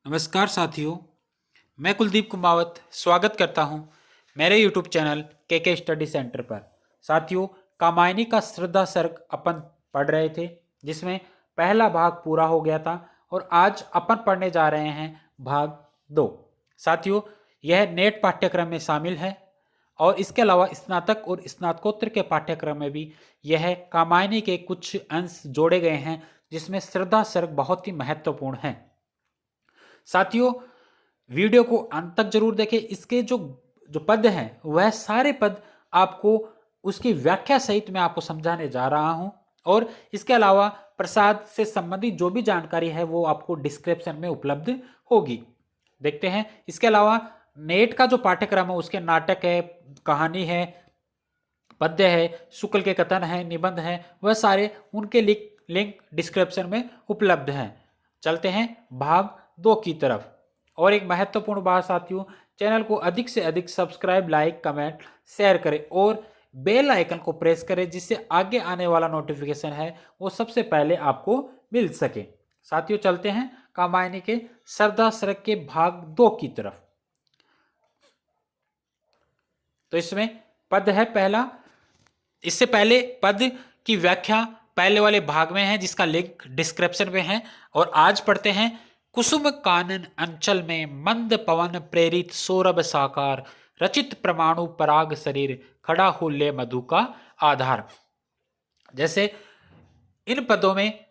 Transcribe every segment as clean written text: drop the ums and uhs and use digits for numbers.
नमस्कार साथियों, मैं कुलदीप कुमावत स्वागत करता हूं मेरे YouTube चैनल के स्टडी सेंटर पर। साथियों, कामायनी का श्रद्धा सर्ग अपन पढ़ रहे थे, जिसमें पहला भाग पूरा हो गया था और आज अपन पढ़ने जा रहे हैं भाग 2। साथियों, यह नेट पाठ्यक्रम में शामिल है और इसके अलावा स्नातक और स्नातकोत्तर के पाठ्यक्रम में भी यह कामायनी के कुछ अंश जोड़े गए हैं, जिसमें श्रद्धा सर्ग बहुत ही महत्वपूर्ण है। साथियों, वीडियो को अंत तक जरूर देखें। इसके जो जो पद हैं वह सारे पद आपको उसकी व्याख्या सहित मैं आपको समझाने जा रहा हूं और इसके अलावा प्रसाद से संबंधित जो भी जानकारी है वो आपको डिस्क्रिप्शन में उपलब्ध होगी। देखते हैं। इसके अलावा नेट का जो पाठ्यक्रम है उसके नाटक है, कहानी है, पद्य है, शुक्ल के कथन है, निबंध है, वह सारे उनके लिंक डिस्क्रिप्शन में उपलब्ध हैं। चलते हैं भाग 2 की तरफ। और एक महत्वपूर्ण बात साथियों, चैनल को अधिक से अधिक सब्सक्राइब, लाइक, कमेंट, शेयर करें और बेल आइकन को प्रेस करें, जिससे आगे आने वाला नोटिफिकेशन है वो सबसे पहले आपको मिल सके। साथियों, चलते हैं कामायनी के श्रद्धा सर्ग के भाग 2 की तरफ। तो इसमें पद है पहला। इससे पहले पद की व्याख्या पहले वाले भाग में है, जिसका लिंक डिस्क्रिप्शन में है। और आज पढ़ते हैं। कुसुम कानन अंचल में मंद पवन प्रेरित सौरभ साकार, रचित परमाणु पराग शरीर, खड़ा हो ले मधु का आधार। जैसे इन पदों में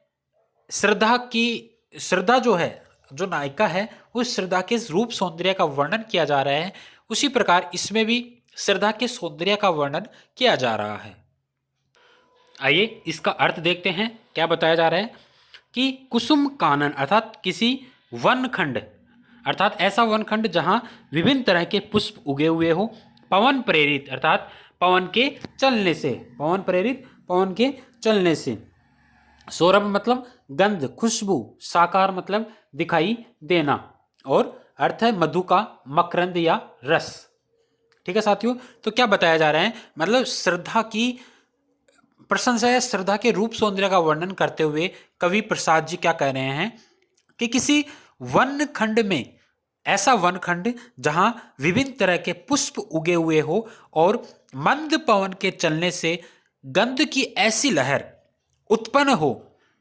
श्रद्धा जो है, जो नायिका है, उस श्रद्धा के रूप सौंदर्य का वर्णन किया जा रहा है। उसी प्रकार इसमें भी श्रद्धा के सौंदर्य का वर्णन किया जा रहा है। आइए इसका अर्थ देखते हैं। क्या बताया जा रहा है कि कुसुम कानन अर्थात किसी वनखंड, अर्थात ऐसा वनखंड जहां विभिन्न तरह के पुष्प उगे हुए हो। पवन प्रेरित अर्थात पवन के चलने से, पवन प्रेरित पवन के चलने से। सौरभ मतलब गंध, खुशबू। साकार मतलब दिखाई देना। और अर्थ है मधु का मकरंद या रस। ठीक है साथियों, तो क्या बताया जा रहा है, मतलब श्रद्धा की प्रशंसा या श्रद्धा के रूप सौंदर्य का वर्णन करते हुए कवि प्रसाद जी क्या कह रहे हैं कि किसी वन खंड में, ऐसा वन खंड जहां विभिन्न तरह के पुष्प उगे हुए हो और मंद पवन के चलने से गंध की ऐसी लहर उत्पन्न हो,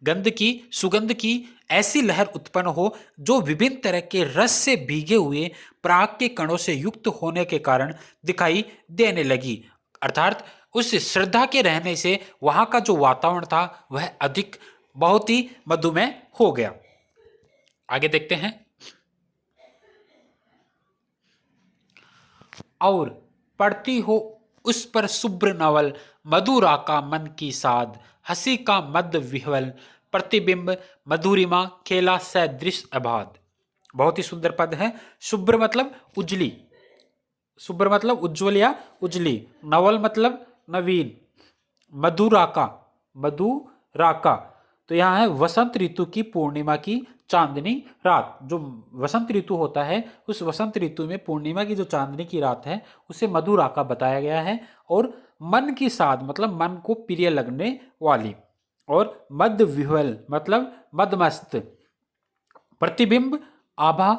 गंध की, सुगंध की ऐसी लहर उत्पन्न हो जो विभिन्न तरह के रस से भीगे हुए पराग के कणों से युक्त होने के कारण दिखाई देने लगी। अर्थात उस श्रद्धा के रहने से वहां का जो वातावरण था वह अधिक बहुत ही मधुमेह हो गया। आगे देखते हैं। और पढ़ती हो उस पर शुभ्र नवल, मधुरा का मन की साध, हंसी का मद विह्वल, प्रतिबिंब मधुरिमा खेला सदृश अबाध। बहुत ही सुंदर पद है। शुभ्र मतलब उजली, शुभ्र मतलब उज्ज्वल या उजली। नवल मतलब नवीन। मधुराका, मधुराका तो यहाँ है वसंत ऋतु की पूर्णिमा की चांदनी रात। जो वसंत ऋतु होता है, उस वसंत ऋतु में पूर्णिमा की जो चांदनी की रात है उसे मधुराका बताया गया है। और मन की साध मतलब मन को प्रिय लगने वाली। और मद विह्वल मतलब मदमस्त। प्रतिबिंब आभा,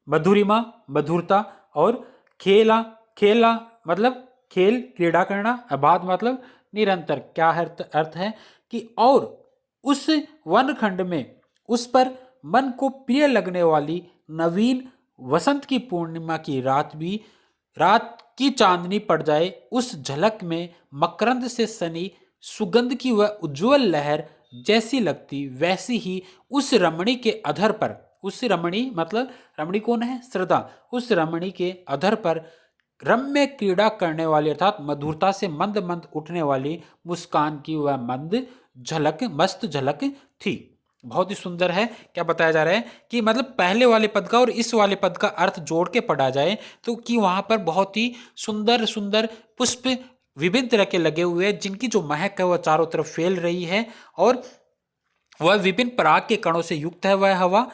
मधुरिमा मधुरता। और खेला, खेला मतलब खेल, क्रीड़ा करना। अबाध मतलब निरंतर। क्या अर्थ है कि और उस वनखंड में उस पर मन को प्रिय लगने वाली नवीन वसंत की पूर्णिमा की रात भी, रात की चांदनी पड़ जाए, उस झलक में मकरंद से सनी सुगंध की वह उज्जवल लहर जैसी लगती, वैसी ही उस रमणी के अधर पर, उस रमणी मतलब रमणी कौन है, श्रद्धा, उस रमणी के अधर पर रम्य क्रीड़ा करने वाली अर्थात मधुरता से मंद मंद उठने वाली मुस्कान की वह मंद झलक, मस्त झलक थी। बहुत ही सुंदर है। क्या बताया जा रहा है कि मतलब पहले वाले पद का और इस वाले पद का अर्थ जोड़ के पढ़ा जाए तो कि वहां पर बहुत ही सुंदर सुंदर पुष्प विभिन्न तरह के लगे हुए हैं, जिनकी जो महक है वह चारों तरफ फैल रही है और वह विभिन्न पराग के कणों से युक्त है। वह हवा,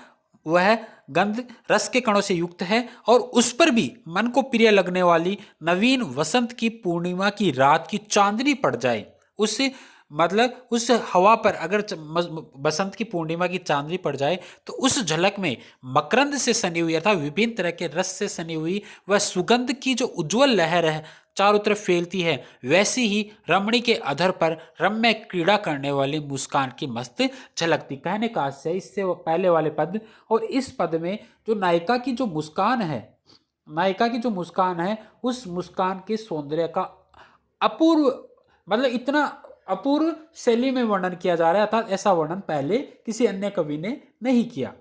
वह गंध रस के कणों से युक्त है और उस पर भी मन को प्रिय लगने वाली नवीन वसंत की पूर्णिमा की रात की चांदनी पड़ जाए, उस मतलब उस हवा पर अगर बसंत की पूर्णिमा की चांदनी पड़ जाए तो उस झलक में मकरंद से सनी हुई अर्थात विभिन्न तरह के रस से सनी हुई वह सुगंध की जो उज्जवल लहर है चारों तरफ फैलती है, वैसी ही रमणी के अधर पर रम्य क्रीड़ा करने वाली मुस्कान की मस्त झलकती। कहने का आशय इससे पहले वाले पद और इस पद में जो नायिका की जो मुस्कान है, नायिका की जो मुस्कान है उस मुस्कान के सौंदर्य का अपूर्व मतलब इतना अपूर्व शैली में वर्णन किया जा रहा है, अर्थात ऐसा वर्णन पहले किसी अन्य कवि ने नहीं किया।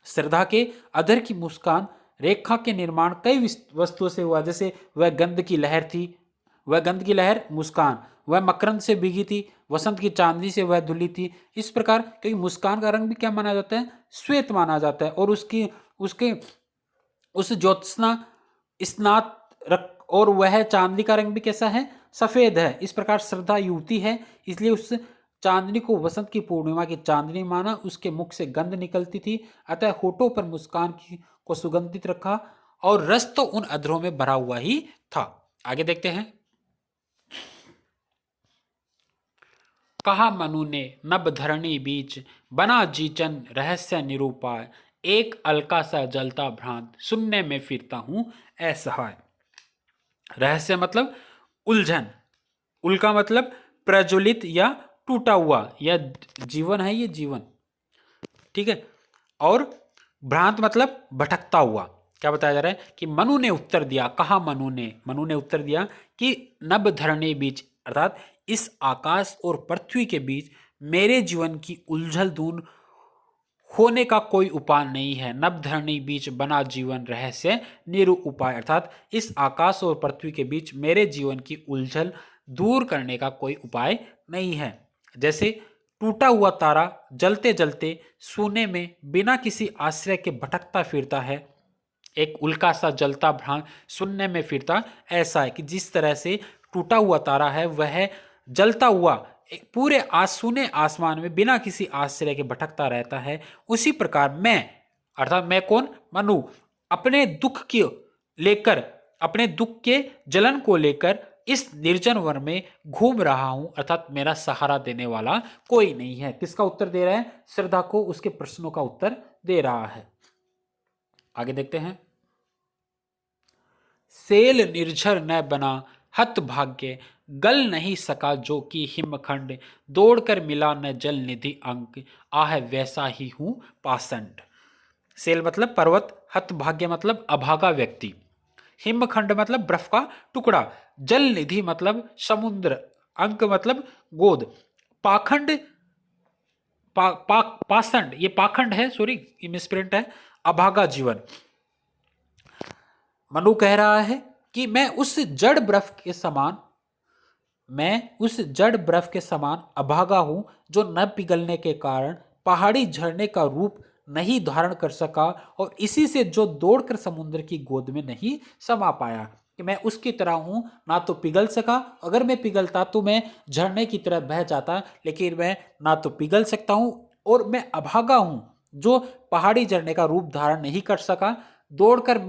श्रद्धा के अधर की मुस्कान रेखा के निर्माण कई वस्तुओं से हुआ, जैसे वह गंध की लहर थी, वह गंध की लहर मुस्कान, वह मकरंद से भीगी थी, वसंत की चांदनी से वह धुली थी। इस प्रकार क्योंकि मुस्कान का रंग भी क्या माना जाता है, श्वेत माना जाता है, और उसके उस ज्योत्सना स्नात और वह चांदनी का रंग भी कैसा है, सफेद है। इस प्रकार श्रद्धा युवती है, इसलिए उस चांदनी को वसंत की पूर्णिमा की चांदनी माना। उसके मुख से गंध निकलती थी, अतः होठों पर मुस्कान को सुगंधित रखा, और रस तो उन अधरों में भरा हुआ ही था। आगे देखते हैं। कहा मनु ने नभ धरणी बीच, बना जीचन रहस्य निरूपाय, एक अलका सा जलता भ्रांत, सुनने में फिरता हूं असहाय। रहस्य मतलब उलझन, उल्का मतलब प्रज्वलित या टूटा हुआ, या जीवन है ये जीवन, ठीक है। और भ्रांत मतलब भटकता हुआ। क्या बताया जा रहा है कि मनु ने उत्तर दिया, कहा मनु ने उत्तर दिया कि नभ धरणी बीच अर्थात इस आकाश और पृथ्वी के बीच मेरे जीवन की उलझल दूर होने का कोई उपाय नहीं है। नभ धरणी बीच बना जीवन रहस्य निरु उपाय, अर्थात इस आकाश और पृथ्वी के बीच मेरे जीवन की उलझल दूर करने का कोई उपाय नहीं है। जैसे टूटा हुआ तारा जलते जलते सोने में बिना किसी आश्रय के भटकता फिरता है, एक उल्का सा जलता भ्रांत सुनने में फिरता ऐसा है कि जिस तरह से टूटा हुआ तारा है वह जलता हुआ पूरे सुने आसमान में बिना किसी आश्रय के भटकता रहता है, उसी प्रकार मैं अर्थात मैं कौन, मनु, अपने दुख के लेकर, अपने दुख के जलन को लेकर इस निर्जन वन में घूम रहा हूं, अर्थात मेरा सहारा देने वाला कोई नहीं है। किसका उत्तर दे रहा है, श्रद्धा को उसके प्रश्नों का उत्तर दे रहा है। आगे देखते हैं। सेल निर्झर न बना हत भाग्य, गल नहीं सका जो कि हिमखंड, दौड़कर मिला न जल निधि अंक, आह वैसा ही हूं पाषंड। सेल मतलब पर्वत, हत भाग्य मतलब अभागा व्यक्ति, हिमखंड मतलब बर्फ का टुकड़ा, जल निधि मतलब समुद्र, अंक मतलब गोद, पाखंड पाषंड ये पाखंड है, सॉरी ये मिसप्रिंट है, अभागा जीवन। मनु कह रहा है कि मैं उस जड़ बर्फ के समान अभागा हूं जो न पिघलने के कारण पहाड़ी झरने का रूप नहीं धारण कर सका, और इसी से जो दौड़कर समुद्र की गोद में नहीं समा पाया, कि मैं उसकी तरह हूं, ना तो पिघल सका, अगर मैं पिघलता तो मैं झरने की तरह बह जाता, लेकिन मैं ना तो पिघल सकता हूं और मैं अभागा हूं जो पहाड़ी झरने का रूप धारण नहीं कर सका, दौड़कर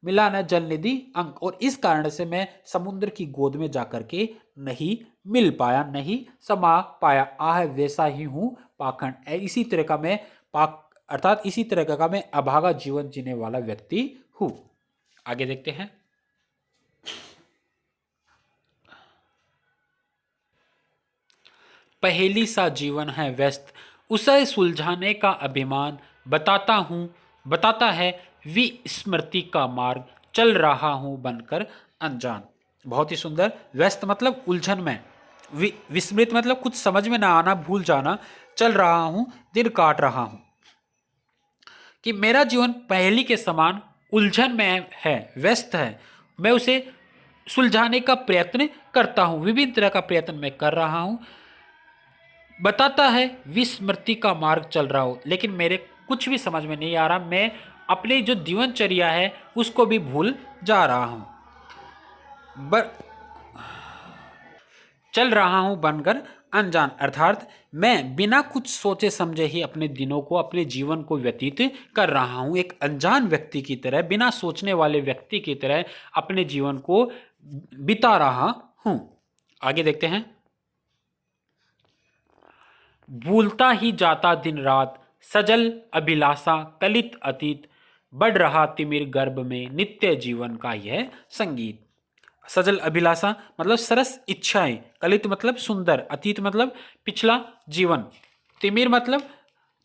मिला न जल निधि अंक, और इस कारण से मैं समुद्र की गोद में जाकर के नहीं मिल पाया, नहीं समा पाया, आह वैसा ही हूं पाखंड। इसी तरह का मैं अर्थात इसी तरह का मैं अभागा जीवन जीने वाला व्यक्ति हूं। आगे देखते हैं। पहेली सा जीवन है व्यस्त, उसे सुलझाने का अभिमान, बताता है विस्मृति का मार्ग, चल रहा हूं बनकर अनजान। बहुत ही सुंदर। व्यस्त मतलब उलझन में, विस्मृत मतलब कुछ समझ में ना आना, भूल जाना, चल रहा हूं दिन काट रहा हूं, कि मेरा जीवन पहेली के समान उलझन में है, व्यस्त है, मैं उसे सुलझाने का प्रयत्न करता हूं, विभिन्न तरह का प्रयत्न मैं कर रहा हूं, बताता है विस्मृति का मार्ग चल रहा हूं, लेकिन मेरे कुछ भी समझ में नहीं आ रहा, मैं अपनी जो जीवनचर्या है उसको भी भूल जा रहा हूं, चल रहा हूं बनकर अनजान, अर्थात मैं बिना कुछ सोचे समझे ही अपने दिनों को, अपने जीवन को व्यतीत कर रहा हूं, एक अनजान व्यक्ति की तरह, बिना सोचने वाले व्यक्ति की तरह अपने जीवन को बिता रहा हूं। आगे देखते हैं। भूलता ही जाता दिन रात, सजल अभिलाषा कलित अतीत, बढ़ रहा तिमिर गर्भ में नित्य जीवन का यह संगीत। सजल अभिलाषा मतलब सरस इच्छाएं, कलित मतलब सुंदर, अतीत मतलब पिछला जीवन, तिमिर मतलब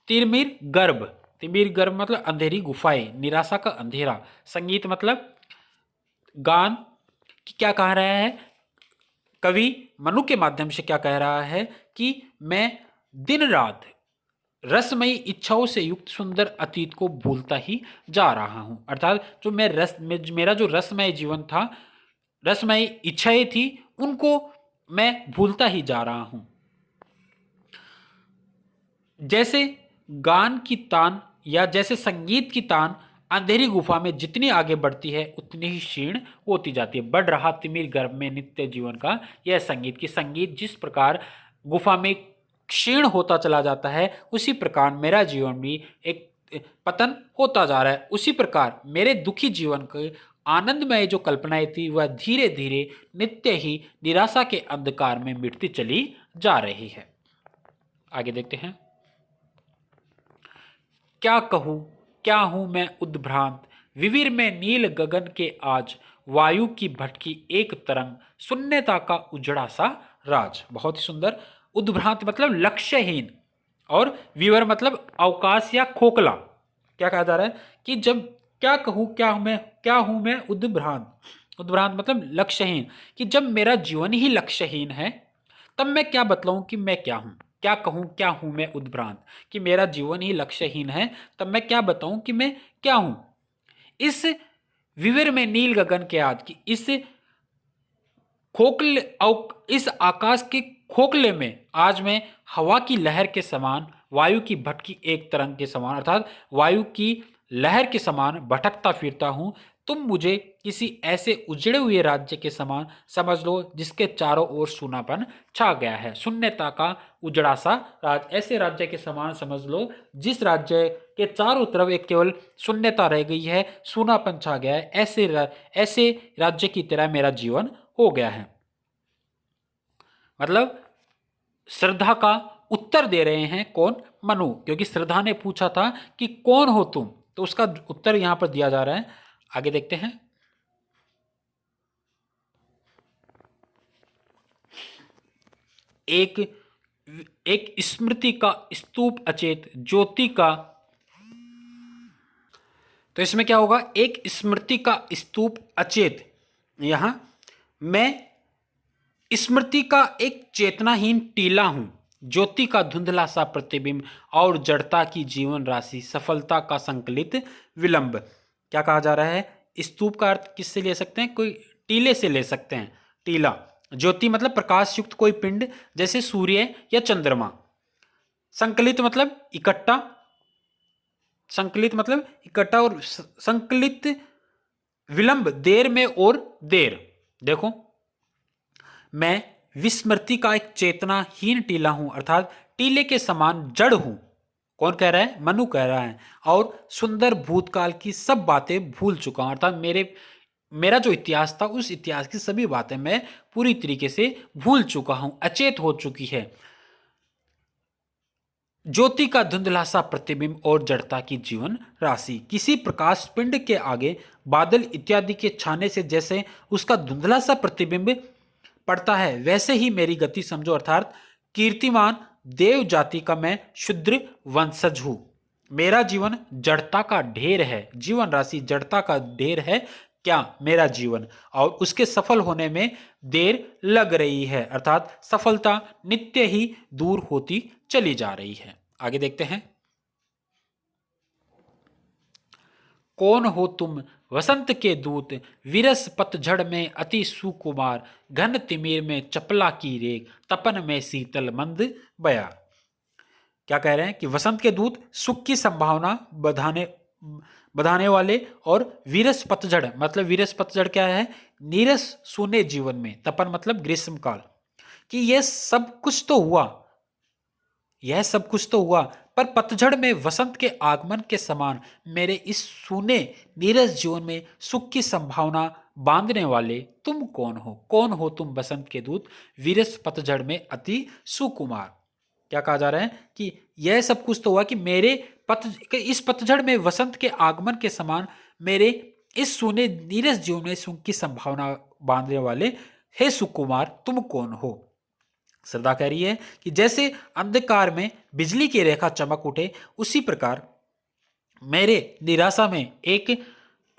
तिमिर गर्भ, तिमिर गर्भ मतलब अंधेरी गुफाएं, निराशा का अंधेरा, संगीत मतलब गान। क्या कह रहा है कवि मनु के माध्यम से, क्या कह रहा है कि मैं दिन रात रसमयी इच्छाओं से युक्त सुंदर अतीत को भूलता ही जा रहा हूं। अर्थात जो मेरा जो रसमय जीवन था, रसमय इच्छाएं थी, उनको मैं भूलता ही जा रहा हूं। जैसे गान की तान या जैसे संगीत की तान अंधेरी गुफा में जितनी आगे बढ़ती है उतनी ही क्षीण होती जाती है। बढ़ रहा तिमिर गर्भ में नित्य जीवन का यह संगीत, की संगीत जिस प्रकार गुफा में क्षीण होता चला जाता है, उसी प्रकार मेरा जीवन भी एक पतन होता जा रहा है। उसी प्रकार मेरे दुखी जीवन के आनंदमय जो कल्पनाएं थी वह धीरे धीरे नित्य ही निराशा के अंधकार में मिटती चली जा रही है। आगे देखते हैं। क्या कहूँ क्या हूँ मैं उद्भ्रांत, विविर में नील गगन के आज, वायु की भटकी एक तरंग, शून्यता का उजड़ा सा राज। बहुत ही सुंदर। उद्भ्रांत मतलब लक्ष्यहीन, और विवर मतलब अवकाश या खोखला। क्या कहा जा रहा है कि जब क्या कहूँ क्या हूँ मैं उद्भ्रांत, उद्भ्रांत मतलब लक्ष्यहीन, कि जब मेरा जीवन ही लक्ष्यहीन है तब मैं क्या बतलाऊं कि मैं क्या हूं। क्या कहूं क्या हूं मैं उद्भ्रांत, कि मेरा जीवन ही लक्ष्यहीन है, तब मैं क्या बताऊं कि मैं क्या हूं। इस विवर में नील गगन के आज, की इस आकाश के खोखले में आज मैं हवा की लहर के समान, वायु की भटकी एक तरंग के समान, अर्थात वायु की लहर के समान भटकता फिरता हूं। तुम मुझे किसी ऐसे उजड़े हुए राज्य के समान समझ लो जिसके चारों ओर सूनापन छा गया है। शून्यता का उजड़ा सा राज, ऐसे राज्य के समान समझ लो जिस राज्य के चारों तरफ एक केवल शून्यता रह गई है, सूनापन छा गया है। ऐसे राज्य की तरह मेरा जीवन हो गया है। मतलब श्रद्धा का उत्तर दे रहे हैं कौन? मनु, क्योंकि श्रद्धा ने पूछा था कि कौन हो तुम, तो उसका उत्तर यहां पर दिया जा रहा है। आगे देखते हैं। एक एक स्मृति का स्तूप अचेत, ज्योति का, तो इसमें क्या होगा? एक स्मृति का स्तूप अचेत, यहां मैं स्मृति का एक चेतनाहीन टीला हूं, ज्योति का धुंधला सा प्रतिबिंब और जड़ता की जीवन राशि, सफलता का संकलित विलंब। क्या कहा जा रहा है? स्तूप का अर्थ किससे ले सकते हैं? कोई टीले से ले सकते हैं, टीला। ज्योति मतलब प्रकाश युक्त कोई पिंड, जैसे सूर्य या चंद्रमा। संकलित मतलब इकट्ठा, संकलित मतलब इकट्ठा, और संकलित विलंब देर में और देर। देखो, मैं विस्मृति का एक चेतनाहीन टीला हूं, अर्थात टीले के समान जड़ हूं। कौन कह रहा है? मनु कह रहा है। और सुंदर भूतकाल की सब बातें भूल चुका हूं, अर्थात मेरा जो इतिहास था उस इतिहास की सभी बातें मैं पूरी तरीके से भूल चुका हूं, अचेत हो चुकी है। ज्योति का धुंधला सा प्रतिबिंब और जड़ता की जीवन राशि, किसी प्रकाश पिंड के आगे बादल इत्यादि के छाने से जैसे उसका धुंधला सा प्रतिबिंब पड़ता है, वैसे ही मेरी गति समझो, अर्थात कीर्तिमान देव जाति का मैं शूद्र वंशज हूं। मेरा जीवन जड़ता का ढेर है, जीवन राशि जड़ता का ढेर है क्या मेरा जीवन, और उसके सफल होने में देर लग रही है, अर्थात सफलता नित्य ही दूर होती चली जा रही है। आगे देखते हैं। कौन हो तुम वसंत के दूत, विरस पतझड़ में अति सुकुमार, घन तिमिर में चपला की रेख, तपन में शीतल मंद बया। क्या कह रहे हैं कि वसंत के दूत, सुख की संभावना बधाने वाले, और विरस पतझड़ मतलब विरस पतझड़ क्या है? नीरस सूने जीवन में, तपन मतलब ग्रीष्म काल, कि यह सब कुछ तो हुआ, यह सब कुछ तो हुआ, पर पतझड़ में वसंत के आगमन के समान मेरे इस सूने नीरस जीवन में सुख की संभावना बांधने वाले तुम कौन हो? कौन हो तुम वसंत के दूत, विरस पतझड़ में अति सुकुमार? क्या कहा जा रहा है कि यह सब कुछ तो हुआ कि इस पतझड़ में वसंत के आगमन के समान मेरे इस सूने नीरस जीवन में सुख की संभावना बांधने वाले हे सुकुमार तुम कौन हो। श्रद्धा कह रही है कि जैसे अंधकार में बिजली की रेखा चमक उठे, उसी प्रकार मेरे निराशा में एक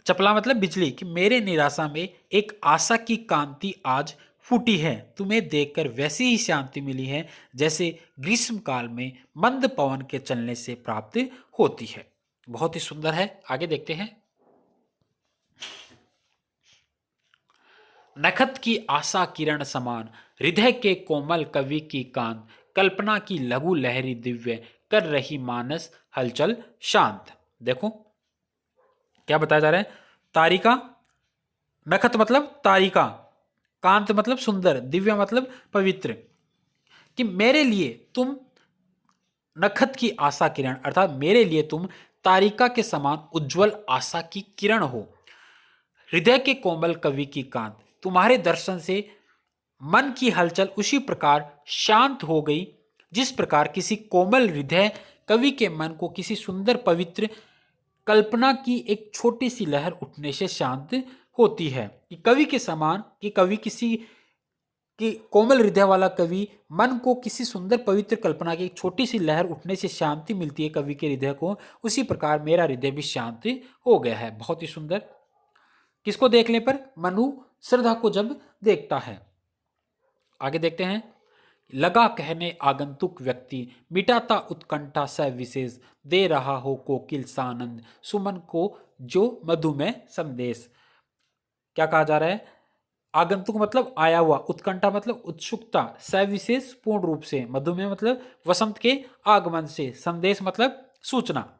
चपला मतलब बिजली कि मेरे निराशा में एक आशा की कांति आज फूटी है। तुम्हें देखकर वैसी ही शांति मिली है जैसे ग्रीष्म काल में मंद पवन के चलने से प्राप्त होती है। बहुत ही सुंदर है। आगे देखते हैं। नखत की आशा किरण समान हृदय के कोमल कवि की कांत, कल्पना की लघु लहरी दिव्य कर रही मानस हलचल शांत। देखो क्या बताया जा रहा है। तारिका, नखत मतलब तारिका, कांत मतलब सुंदर, दिव्य मतलब पवित्र, कि मेरे लिए तुम नखत की आशा किरण अर्थात मेरे लिए तुम तारिका के समान उज्जवल आशा की किरण हो। हृदय के कोमल कवि की कांत, तुम्हारे दर्शन से मन की हलचल उसी प्रकार शांत हो गई जिस प्रकार किसी कोमल हृदय कवि के मन को किसी सुंदर पवित्र कल्पना की एक छोटी सी लहर उठने से शांत होती है। कि कवि के समान, कि कवि किसी कि कोमल हृदय वाला कवि मन को किसी सुंदर पवित्र कल्पना की एक छोटी सी लहर उठने से शांति मिलती है कवि के हृदय को, उसी प्रकार मेरा हृदय भी शांत हो गया है। बहुत ही सुंदर। किसको देखने पर? मनु श्रद्धा को जब देखता है। आगे देखते हैं। लगा कहने आगंतुक व्यक्ति मिटाता उत्कंठा स विशेष, दे रहा हो कोकिल सानंद सुमन को जो मधुमेह संदेश। क्या कहा जा रहा है? आगंतुक मतलब आया हुआ, उत्कंठा मतलब उत्सुकता, सविशेष पूर्ण रूप से, मधुमेह मतलब वसंत के आगमन से, संदेश मतलब सूचना।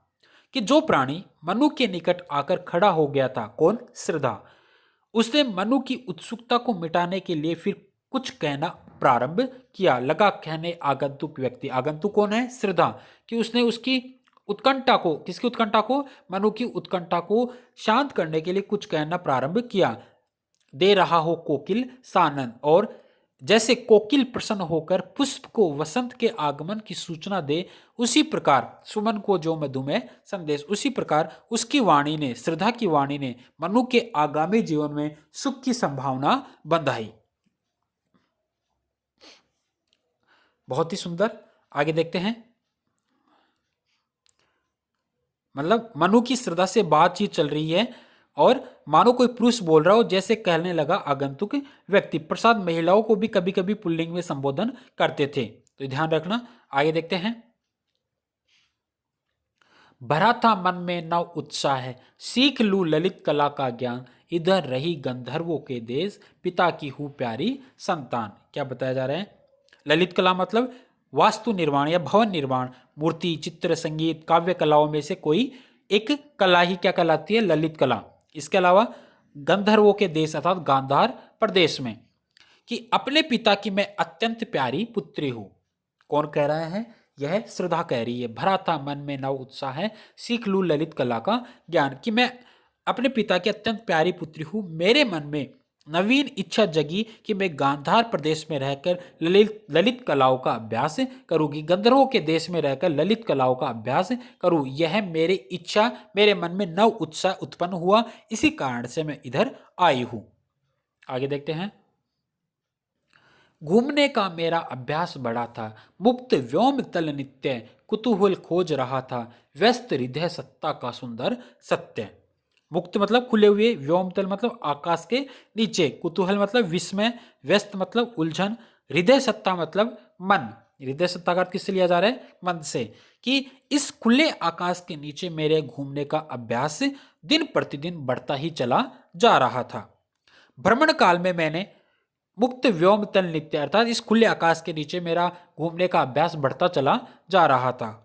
कि जो प्राणी मनु के निकट आकर खड़ा हो गया था, कौन? श्रद्धा, उसने मनु की उत्सुकता को मिटाने के लिए फिर कुछ कहना प्रारंभ किया। लगा कहने आगंतुक व्यक्ति, आगंतुक कौन है? श्रद्धा, कि उसने उसकी उत्कंठा को, किसकी उत्कंठा को? मनु की उत्कंठा को शांत करने के लिए कुछ कहना प्रारंभ किया। दे रहा हो कोकिल सानन, और जैसे कोकिल प्रसन्न होकर पुष्प को वसंत के आगमन की सूचना दे, उसी प्रकार सुमन को जो मधुमेह संदेश, उसी प्रकार उसकी वाणी ने, श्रद्धा की वाणी ने मनु के आगामी जीवन में सुख की संभावना बंधाई। बहुत ही सुंदर। आगे देखते हैं। मतलब मनु की श्रद्धा से बातचीत चल रही है और मानो कोई पुरुष बोल रहा हो, जैसे कहने लगा आगंतुक व्यक्ति। प्रसाद महिलाओं को भी कभी कभी पुल्लिंग में संबोधन करते थे, तो ध्यान रखना। आगे देखते हैं। भरा था मन में नव उत्साह है, सीख लूं ललित कला का ज्ञान, इधर रही गंधर्वों के देश, पिता की हूं प्यारी संतान। क्या बताया जा रहा है? ललित कला मतलब वास्तु निर्माण या भवन निर्माण, मूर्ति, चित्र, संगीत, काव्य कलाओं में से कोई एक कला ही क्या कहलाती है? ललित कला। इसके अलावा गंधर्वों के देश अर्थात गांधार प्रदेश में, कि अपने पिता की मैं अत्यंत प्यारी पुत्री हूं। कौन कह रहा है? यह श्रद्धा कह रही है। भरा था मन में नव उत्साह है, सीख लूं ललित कला का ज्ञान, कि मैं अपने पिता की अत्यंत प्यारी पुत्री हूं। मेरे मन में नवीन इच्छा जगी कि मैं गांधार प्रदेश में रहकर ललित कलाओं का अभ्यास करूंगी, गंधर्वों के देश में रहकर ललित कलाओं का अभ्यास करूं। यह मेरी इच्छा, मेरे मन में नव उत्साह उत्पन्न हुआ, इसी कारण से मैं इधर आई हूं। आगे देखते हैं। घूमने का मेरा अभ्यास बढ़ा था, मुक्त व्योम तल नित्य कुतूहल खोज रहा था, व्यस्त हृदय सत्ता का सुंदर सत्य। मुक्त मतलब खुले हुए, व्योम तल मतलब आकाश के नीचे, कुतूहल मतलब विस्मय, व्यस्त मतलब उलझन, हृदय सत्ता मतलब मन। हृदय सत्ता का अर्थ किससे लिया जा रहा है? मन से। कि इस खुले आकाश के नीचे मेरे घूमने का अभ्यास दिन प्रतिदिन बढ़ता ही चला जा रहा था। भ्रमण काल में मैंने मुक्त व्योम तल नित्य अर्थात इस खुले आकाश के नीचे मेरा घूमने का अभ्यास बढ़ता चला जा रहा था।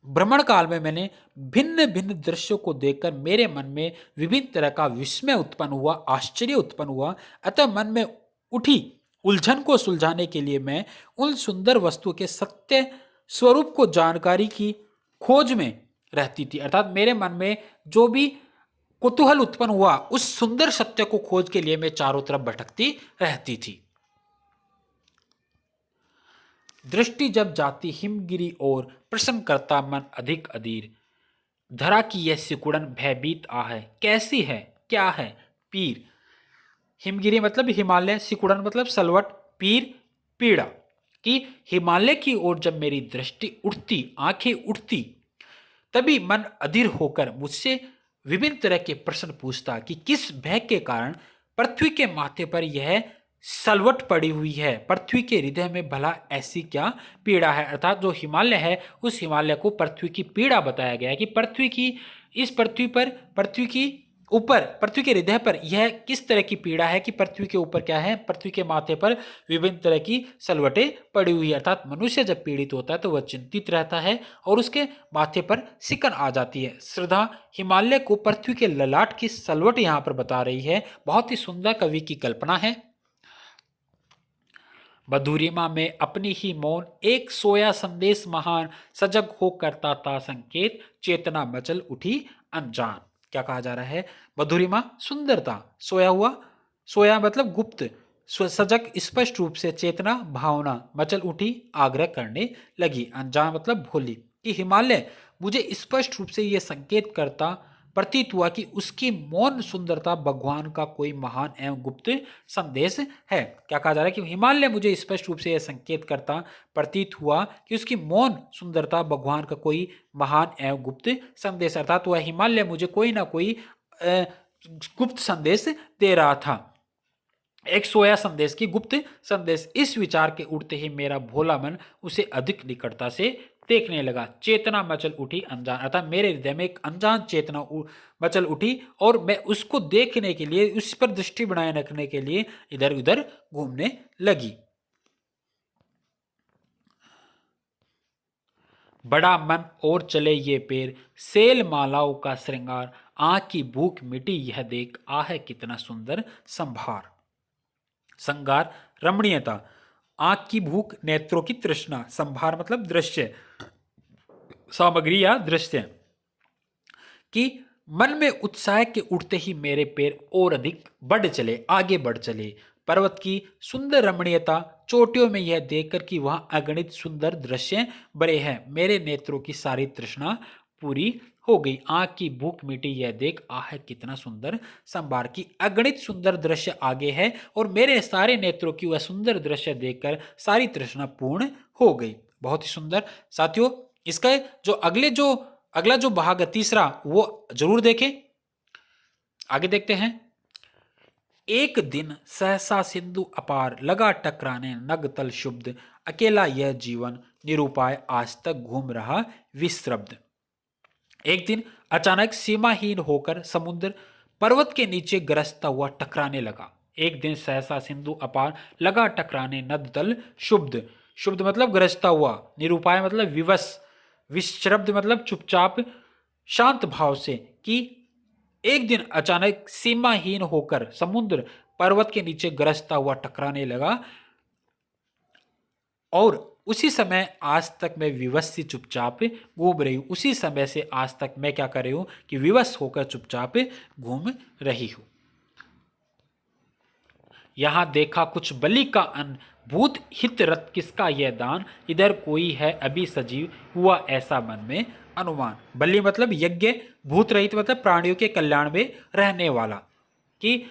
भ्रमण काल में मैंने भिन्न भिन्न दृश्यों को देखकर मेरे मन में विभिन्न तरह का विस्मय उत्पन्न हुआ, आश्चर्य उत्पन्न हुआ। अतः मन में उठी उलझन को सुलझाने के लिए मैं उन सुंदर वस्तुओं के सत्य स्वरूप को जानकारी की खोज में रहती थी। अर्थात मेरे मन में जो भी कुतूहल उत्पन्न हुआ, उस सुंदर सत्य को खोज के लिए मैं चारों तरफ भटकती रहती थी। दृष्टि जब जाती हिमगिरी और प्रसन्न करता मन अधिक अधीर। धरा की यह सिकुड़न भयभीत आहे, कैसी है क्या है पीर। हिमगिरी मतलब हिमालय, सिकुड़न मतलब सलवट, पीर पीड़ा। कि हिमालय की ओर जब मेरी दृष्टि उठती, आंखें उठती, तभी मन अधीर होकर मुझसे विभिन्न तरह के प्रश्न पूछता कि किस भय के कारण पृथ्वी के माथे पर यह सलवट पड़ी हुई है, पृथ्वी के हृदय में भला ऐसी क्या पीड़ा है। अर्थात जो हिमालय है उस हिमालय को पृथ्वी की पीड़ा बताया गया है कि पृथ्वी की इस पृथ्वी पर, पृथ्वी की ऊपर, पृथ्वी के हृदय पर यह किस तरह की पीड़ा है कि पृथ्वी के ऊपर क्या है, पृथ्वी के माथे पर विभिन्न तरह की सलवटें पड़ी हुई है। अर्थात मनुष्य जब पीड़ित होता है तो वह चिंतित रहता है और उसके माथे पर सिकन आ जाती है। श्रद्धा हिमालय को पृथ्वी के ललाट की सलवट यहां पर बता रही है। बहुत ही सुंदर कवि की कल्पना है। मधुरिमा में अपनी ही मौन एक सोया संदेश महान, सजग हो करता था संकेत, चेतना मचल उठी अनजान। क्या कहा जा रहा है? मधुरिमा सुंदरता, सोया हुआ, सोया मतलब गुप्त, सजग स्पष्ट रूप से, चेतना भावना, मचल उठी आग्रह करने लगी, अनजान मतलब भोली। कि हिमालय मुझे स्पष्ट रूप से यह संकेत करता प्रतीत हुआ कि उसकी मौन सुंदरता भगवान का कोई महान एवं गुप्त संदेश है। क्या कहा जा रहा है? कि हिमालय मुझे स्पष्ट रूप से यह संकेत करता प्रतीत हुआ कि उसकी मौन सुंदरता भगवान का कोई महान एवं गुप्त संदेश, अर्थात वह हिमालय मुझे कोई ना कोई गुप्त संदेश दे रहा था, एक सोया संदेश की गुप्त संदेश। इस विचार के उठते ही मेरा भोला मन उसे अधिक निकटता से देखने लगा। चेतना मचल उठी अनजान, अर्थात मेरे हृदय में एक अनजान चेतना मचल उठी और मैं उसको देखने के लिए, उस पर दृष्टि बनाए रखने के लिए इधर उधर घूमने लगी। बड़ा मन और चले ये पैर, सेल मालाओं का श्रृंगार, आंख की भूख मिटी यह देख, आहे कितना सुंदर संभार। संगार रमणीयता, आंख की भूख, नेत्रों की तृष्णा, संभार मतलब दृश्य, सामग्री या दृश्य। कि मन में उत्साह के उठते ही मेरे पैर और अधिक बढ़ चले, आगे बढ़ चले। पर्वत की सुंदर रमणीयता, चोटियों में यह देखकर कि वहां अगणित सुंदर दृश्य बड़े हैं, मेरे नेत्रों की सारी तृष्णा पूरी हो गई। आंख की भूख मिटी यह देख, आह कितना सुंदर संभार। की अगणित सुंदर दृश्य आगे है और मेरे सारे नेत्रों की वह सुंदर दृश्य देखकर सारी तृष्णा पूर्ण हो गई। बहुत ही सुंदर साथियों। इसका जो अगला जो भाग है तीसरा, वो जरूर देखें। आगे देखते हैं। एक दिन सहसा सिंधु अपार, लगा टकराने नग तल शुब्ध, अकेला यह जीवन निरुपाय आज तक घूम रहा विस्रब्ध। एक दिन अचानक सीमाहीन होकर समुद्र पर्वत के नीचे गरजता हुआ टकराने लगा। एक दिन सहसा सिंधु अपार, लगा टकराने नद तल शुब्ध, शुब्ध मतलब गरजता हुआ, निरुपाय मतलब विवश, विश्रब्द मतलब चुपचाप शांत भाव से। कि एक दिन अचानक सीमाहीन होकर समुद्र पर्वत के नीचे गरजता हुआ टकराने लगा और उसी समय आज तक मैं विवश से चुपचाप घूम रही हूं। उसी समय से आज तक मैं क्या कर रही हूं कि विवश होकर चुपचाप घूम रही हूं। यहां देखा कुछ बलि का अन्न, भूत हित रत किसका यह दान, इधर कोई है अभी सजीव हुआ ऐसा मन में अनुमान। बलि मतलब यज्ञ, भूत रहित मतलब प्राणियों के कल्याण में रहने वाला। कि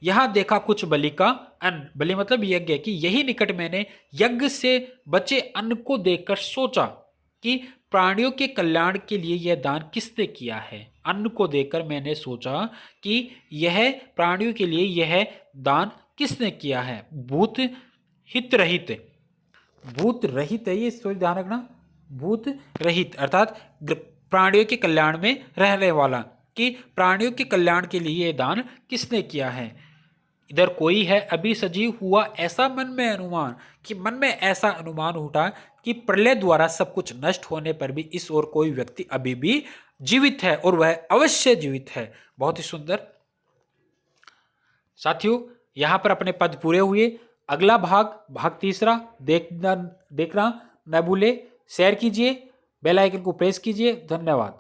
यहां देखा कुछ बलि का अन्न, बलि मतलब यज्ञ, कि यही निकट मैंने यज्ञ से बचे अन्न को देखकर सोचा कि प्राणियों के कल्याण के लिए यह दान किसने किया है। अन्न को देखकर मैंने सोचा कि यह प्राणियों के लिए यह दान किसने किया है। भूत हित रहित, भूत रहित है ये, थोड़ी ध्यान रखना, भूत रहित अर्थात प्राणियों के कल्याण में रहने वाला। कि प्राणियों के कल्याण के लिए यह दान किसने किया है। इधर कोई है अभी सजीव हुआ ऐसा मन में अनुमान, कि मन में ऐसा अनुमान उठा कि प्रलय द्वारा सब कुछ नष्ट होने पर भी इस ओर कोई व्यक्ति अभी भी जीवित है और वह अवश्य जीवित है। बहुत ही सुंदर साथियों, यहां पर अपने पद पूरे हुए। अगला भाग तीसरा देखना न भूले, शेयर कीजिए, बेल आइकन को प्रेस कीजिए। धन्यवाद।